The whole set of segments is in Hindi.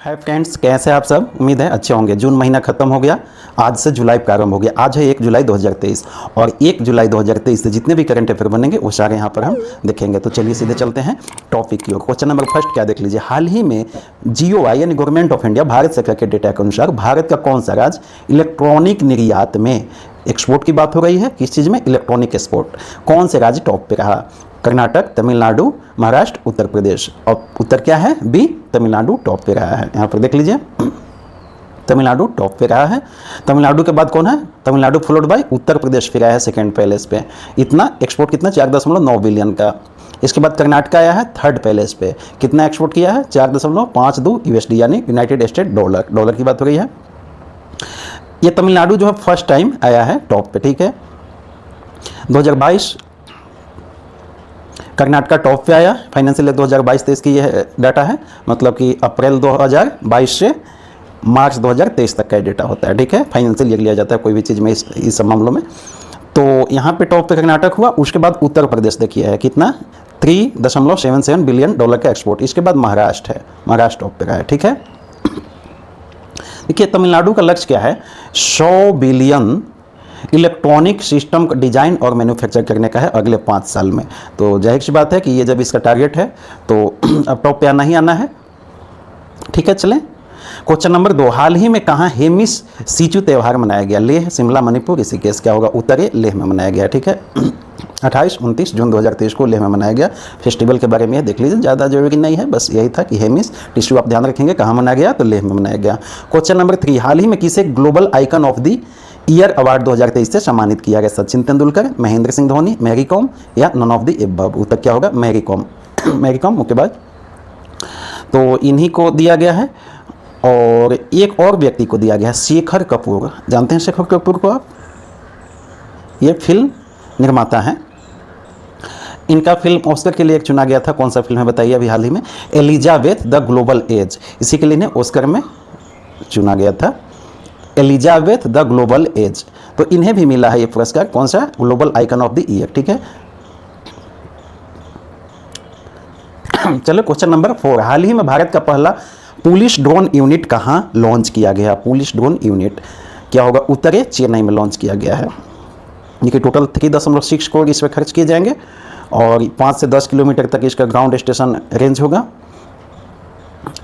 हाय फ्रेंड्स, कैसे आप सब? उम्मीद है अच्छे होंगे। जून महीना खत्म हो गया, आज से जुलाई प्रारंभ हो गया। आज है 1 जुलाई 2023 और 1 जुलाई 2023 से जितने भी करंट अफेयर बनेंगे वो सारे यहाँ पर हम देखेंगे। तो चलिए सीधे चलते हैं टॉपिक की ओर। क्वेश्चन नंबर फर्स्ट क्या देख लीजिए। हाल ही में GOI यानी गवर्नमेंट ऑफ इंडिया भारत सरकार के डेटा के अनुसार भारत का कौन सा राज्य इलेक्ट्रॉनिक निर्यात में, एक्सपोर्ट की बात हो रही है, किस चीज़ में? Electronic export. कौन से राज्य टॉप पे रहा? कर्नाटक, तमिलनाडु, महाराष्ट्र, उत्तर प्रदेश। और उत्तर क्या है? बी, तमिलनाडु टॉप पे रहा है। यहाँ पर देख लीजिए, तमिलनाडु टॉप पे रहा है। तमिलनाडु के बाद कौन है? तमिलनाडु फॉलोड बाय उत्तर प्रदेश फिर आया है सेकंड प्लेस पे। इतना एक्सपोर्ट कितना? 4.9 बिलियन का। इसके बाद कर्नाटक आया है थर्ड प्लेस पे। कितना एक्सपोर्ट किया है? 4.52 USD यानी यूनाइटेड स्टेट डॉलर। डॉलर की बात हो रही है। ये तमिलनाडु जो है फर्स्ट टाइम आया है टॉप पे, ठीक है। 2022 कर्नाटक टॉप पे आया। फाइनेंशियल 2022-23 की यह डाटा है, मतलब कि अप्रैल 2022 से मार्च 2023 तक का डेटा होता है, ठीक है। फाइनेंशियल ईयर लिया जाता है कोई भी चीज़ में इस सब मामलों में। तो यहाँ पे टॉप पे कर्नाटक हुआ। उसके बाद उत्तर प्रदेश देखिए है कितना, 3.77 बिलियन डॉलर का एक्सपोर्ट। इसके बाद महाराष्ट्र है, महाराष्ट्र टॉप पे रहा है, ठीक है। देखिए तमिलनाडु का लक्ष्य क्या है? 100 बिलियन इलेक्ट्रॉनिक सिस्टम डिजाइन और मैन्युफैक्चर करने का है अगले 5 साल में। तो जाहिर सी बात है कि ये जब इसका टारगेट है तो अब टॉप पे आना ही आना है, ठीक है। चलें क्वेश्चन नंबर 2। हाल ही में कहाँ हेमिस सीचू त्यौहार मनाया गया? लेह, शिमला, मणिपुर, ऋषिकेश। क्या होगा? उत्तरी लेह में मनाया गया, ठीक है। 28-29 जून 2023 को लेह में मनाया गया। फेस्टिवल के बारे में देख लीजिए, ज़्यादा जरूरी नहीं है, बस यही था कि हेमिस टिश्यू आप ध्यान रखेंगे कहाँ मनाया गया, तो लेह में मनाया गया। Question number 3। हाल ही में किसे global icon of the year award 2023 से सम्मानित किया गया? सचिन तेंदुलकर, महेंद्र सिंह धोनी, मैरी कॉम या नन ऑफ द एबव? उत्तर क्या होगा? Mary com. मैरी कॉम मुक्केबाज। तो इन्हीं को दिया गया है। और एक और व्यक्ति को दिया गया है, शेखर कपूर। जानते हैं शेखर कपूर को आप? ये फिल्म निर्माता हैं। इनका फिल्म ऑस्कर के लिए एक चुना गया था। कौन सा फिल्म है बताइए? अभी हाल ही में एलिजाबेथ द ग्लोबल एज, इसी के लिए इन्हें ऑस्कर में चुना गया था, एलिजाबेथ द ग्लोबल एज। तो इन्हें भी मिला है ये पुरस्कार। कौन सा? Global icon of the year, ठीक है। चलो क्वेश्चन नंबर 4। हाल ही में भारत का पहला पुलिस ड्रोन यूनिट कहाँ लॉन्च किया गया? पुलिस ड्रोन यूनिट क्या होगा? उत्तरी चेन्नई में लॉन्च किया गया है। देखिए टोटल 3.6 करोड़ इस पर खर्च किए जाएंगे और 5 से 10 किलोमीटर तक इसका ग्राउंड स्टेशन रेंज होगा।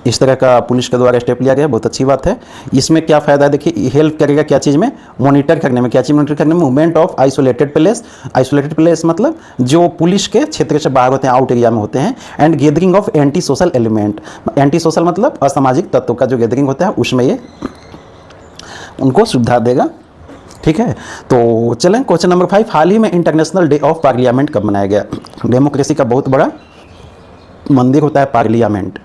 इस तरह का पुलिस के द्वारा स्टेप लिया गया, बहुत अच्छी बात है। इसमें क्या फ़ायदा है? देखिए हेल्प करेगा क्या चीज़ में? मॉनिटर करने में। क्या चीज़ मॉनिटर करने में? Movement of isolated place. Isolated place मतलब जो पुलिस के क्षेत्र से बाहर होते हैं, आउट एरिया में होते हैं। And gathering of anti social element. Anti social मतलब असामाजिक तत्वों का जो गैदरिंग होता है उसमें ये उनको सुविधा देगा, ठीक है। तो चलें क्वेश्चन नंबर 5। हाल ही में इंटरनेशनल डे ऑफ पार्लियामेंट कब मनाया गया? डेमोक्रेसी का बहुत बड़ा मंदिर होता है पार्लियामेंट,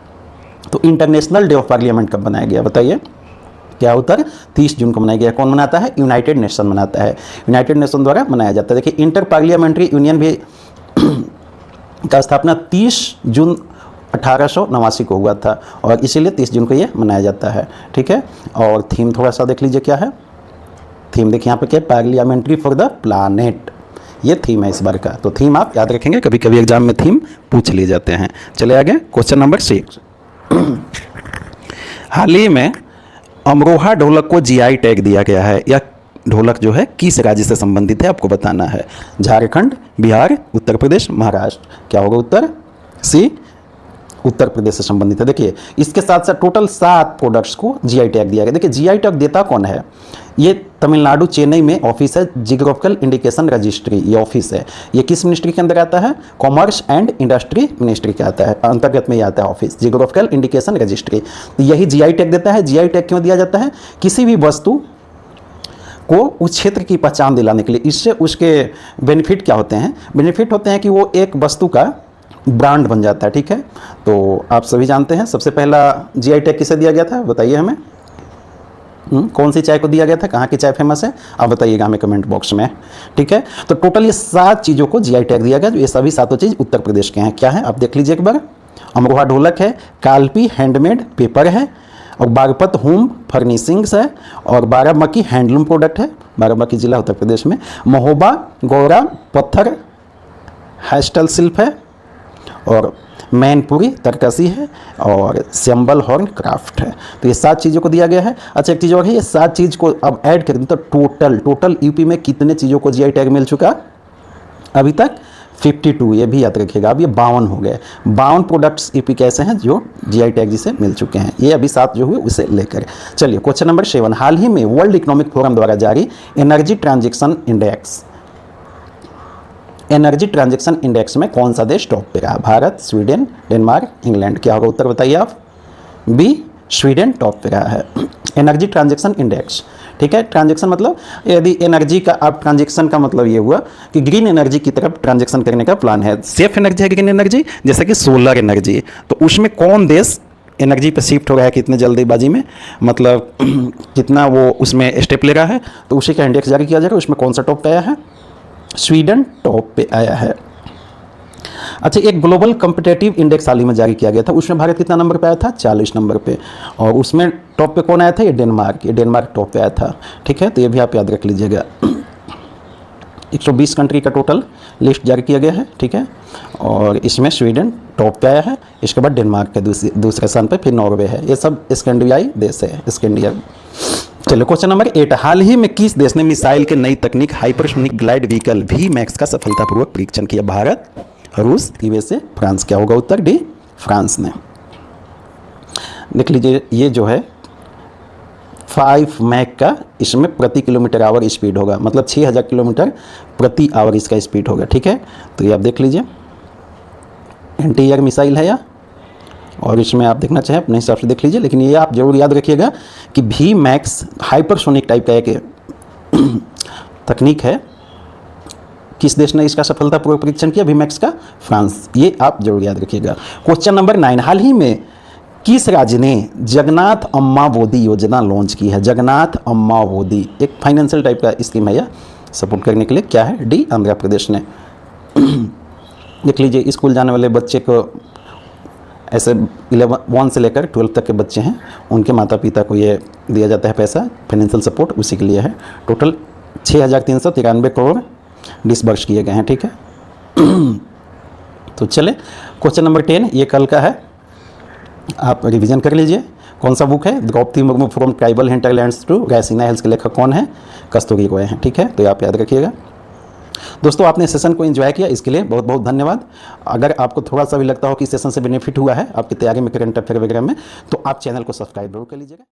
तो इंटरनेशनल डे ऑफ पार्लियामेंट कब मनाया गया बताइए? क्या उत्तर? 30 जून को मनाया गया। कौन मनाता है? यूनाइटेड नेशन मनाता है। यूनाइटेड नेशन द्वारा मनाया जाता है। देखिए इंटर पार्लियामेंट्री यूनियन भी का स्थापना 30 जून 1889 को हुआ था और इसीलिए 30 जून को ये मनाया जाता है, ठीक है। और थीम थोड़ा सा देख लीजिए क्या है। थीम देखिए यहाँ पे क्या? पार्लियामेंट्री फॉर द प्लानेट, ये थीम है इस बार का। तो थीम आप याद रखेंगे, कभी कभी एग्जाम में थीम पूछ लिए जाते हैं। चले आगे क्वेश्चन नंबर 6। हाल ही में अमरोहा ढोलक को GI टैग दिया गया है। यह ढोलक जो है किस राज्य से संबंधित है आपको बताना है? झारखंड, बिहार, उत्तर प्रदेश, महाराष्ट्र। क्या होगा उत्तर? सी, उत्तर प्रदेश से संबंधित है। देखिए इसके साथ साथ टोटल 7 प्रोडक्ट्स को GI टैग दिया गया। देखिए GI टैग देता कौन है? ये तमिलनाडु चेन्नई में ऑफिस है, जियोग्राफिकल इंडिकेशन रजिस्ट्री, ये ऑफिस है। ये किस मिनिस्ट्री के अंदर आता है? कॉमर्स एंड इंडस्ट्री मिनिस्ट्री के आता है, अंतर्गत में ही आता है ऑफिस, जियोग्राफिकल इंडिकेशन रजिस्ट्री। तो यही GI टैग देता है। GI टैग क्यों दिया जाता है? किसी भी वस्तु को उस क्षेत्र की पहचान दिलाने के लिए। इससे उसके बेनिफिट क्या होते हैं? बेनिफिट होते हैं कि वो एक वस्तु का ब्रांड बन जाता है, ठीक है। तो आप सभी जानते हैं सबसे पहला GI टैग किसे दिया गया था बताइए हमें? कौन सी चाय को दिया गया था? कहाँ की चाय फेमस है आप बताइएगा हमें कमेंट बॉक्स में, ठीक है। तो टोटल ये 7 चीज़ों को GI टैग दिया गया। ये सभी 7 चीज़ उत्तर प्रदेश के हैं। क्या है आप देख लीजिए एक बार। अमरोहा ढोलक है, कालपी हैंडमेड पेपर है, और बागपत होम फर्निशिंग्स है, और बाराबंकी हैंडलूम प्रोडक्ट है, बाराबंकी जिला उत्तर प्रदेश में। महोबा गौरा पत्थर हैस्टल शिल्प है, और मैनपुरी तरकसी है और सिंबल हॉर्न क्राफ्ट है। तो ये 7 चीज़ों को दिया गया है। अच्छा एक चीज़ और है, ये 7 चीज़ को अब ऐड कर दें तो टोटल यूपी में कितने चीज़ों को जीआई टैग मिल चुका अभी तक? 52, ये भी याद रखिएगा। अब ये 52 हो गए। 52 प्रोडक्ट्स यूपी के ऐसे हैं जो जीआई टैग जिसे मिल चुके हैं। ये अभी 7 जो हुए उसे लेकर। चलिए क्वेश्चन नंबर 7, हाल ही में वर्ल्ड इकोनॉमिक फोरम द्वारा जारी एनर्जी ट्रांजैक्शन इंडेक्स में कौन सा देश टॉप पे रहा? Bharat, Sweden, Denmark, England. क्या होगा उत्तर बताइए आप? बी, स्वीडन टॉप पे रहा है एनर्जी ट्रांजैक्शन इंडेक्स। ठीक है, ट्रांजैक्शन मतलब यदि एनर्जी का आप ट्रांजैक्शन का मतलब ये हुआ कि ग्रीन एनर्जी की तरफ ट्रांजैक्शन करने का प्लान है। सेफ एनर्जी है ग्रीन एनर्जी, जैसे कि सोलर एनर्जी, तो उसमें कौन देश एनर्जी पे शिफ्ट हो रहा है कितने जल्दीबाजी में, मतलब कितना वो उसमें स्टेप ले रहा है, तो उसी का इंडेक्स जारी किया जाएगा। उसमें कौन सा टॉप पे आया है? स्वीडन टॉप पे आया है। अच्छा एक ग्लोबल कॉम्पिटिटिव इंडेक्स हाल ही में जारी किया गया था, उसमें भारत कितना नंबर पे आया था? 40 नंबर पे। और उसमें टॉप पे कौन आया था? ये डेनमार्क टॉप पे आया था। ठीक है, तो ये भी आप याद रख लीजिएगा। 120 कंट्री का टोटल लिस्ट जारी किया गया है। ठीक है, और इसमें स्वीडन टॉप पे आया है, इसके बाद डेनमार्क के दूसरे स्थान पे फिर नॉर्वे है। ये सब स्कैंडिनेवियाई देश है, स्कैंडिनेविया। चलो क्वेश्चन नंबर 8, हाल ही में किस देश ने मिसाइल के नई तकनीक हाइपरसोनिक ग्लाइड व्हीकल VMAX का सफलतापूर्वक परीक्षण किया? भारत, रूस, यूएसए, फ्रांस। क्या होगा उत्तर? डी, फ्रांस ने। देख लीजिए ये जो है 5 मैक का, इसमें प्रति किलोमीटर आवर स्पीड होगा, मतलब 6000 किलोमीटर प्रति आवर इसका स्पीड होगा। ठीक है, तो ये आप देख लीजिए एंटी एयर मिसाइल है या, और इसमें आप देखना चाहें अपने हिसाब से देख लीजिए, लेकिन ये आप जरूर याद रखिएगा कि VMAX हाइपरसोनिक टाइप का एक तकनीक है। किस देश ने इसका सफलतापूर्वक परीक्षण किया? VMAX का फ्रांस। ये आप जरूर याद रखिएगा। क्वेश्चन नंबर 9, हाल ही में किस राज्य ने जगन्नाथ अम्मा बोधी योजना लॉन्च की है? जगन्नाथ अम्मा बोधी एक फाइनेंशियल टाइप का स्कीम है या सपोर्ट करने के लिए। क्या है? डी, आंध्र प्रदेश ने। देख लीजिए स्कूल जाने वाले बच्चे को, ऐसे 1 से लेकर 12 तक के बच्चे हैं, उनके माता पिता को ये दिया जाता है पैसा, फाइनेंशियल सपोर्ट उसी के लिए है। टोटल 6393 करोड़ डिसबर्स किए गए हैं। ठीक है, तो चले क्वेश्चन नंबर 10, ये कल का है, आप रिवीजन कर लीजिए। कौन सा बुक है? Droupadi Murmu from tribal hinterlands to Raisina Hills के लेखक कौन है? कस्तूरी रॉय हैं। ठीक है, तो आप याद रखिएगा। दोस्तों आपने सेशन को एंजॉय किया, इसके लिए बहुत बहुत धन्यवाद। अगर आपको थोड़ा सा भी लगता हो कि सेशन से बेनिफिट हुआ है आपकी तैयारी में, करंट अफेयर वगैरह में, तो आप चैनल को सब्सक्राइब जरूर कर लीजिएगा।